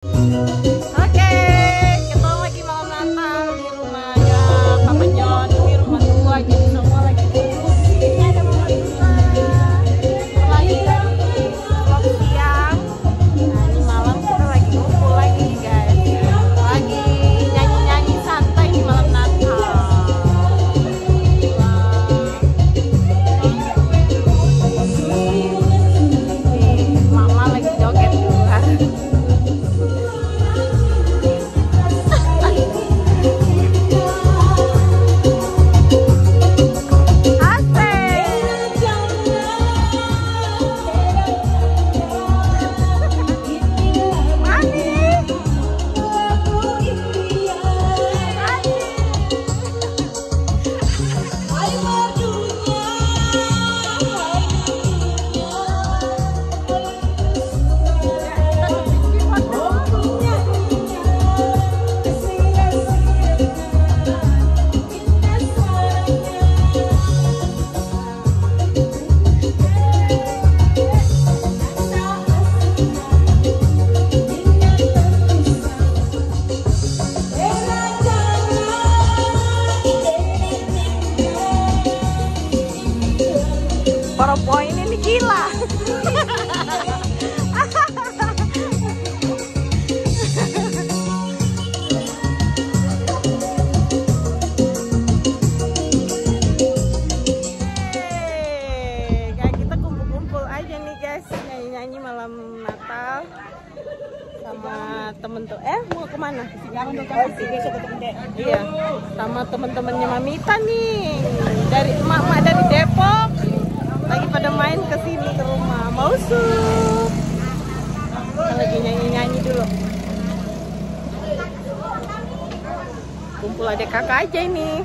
Oke, kita lagi malam Natal di rumahnya Papa John. Ini rumah tua, jadi semua lagi kumpul. Ini ada Mama Lisa. Lagi dari vlog siang. Nah, ini malam kita lagi kumpul lagi guys. Lagi nyanyi-nyanyi santai di malam Natal. Nih, Mama lagi joget juga. Perempuan ini gila. Kayak kita kumpul-kumpul aja nih guys, nyanyi-nyanyi malam Natal sama temen tuh. Mau kemana? Iya, sama temen-temennya Mamita nih, dari emak-emak dari Depok. Lagi pada main ke sini ke rumah. Mau sup. Kita lagi nyanyi-nyanyi dulu. Kumpul adik kakak aja ini.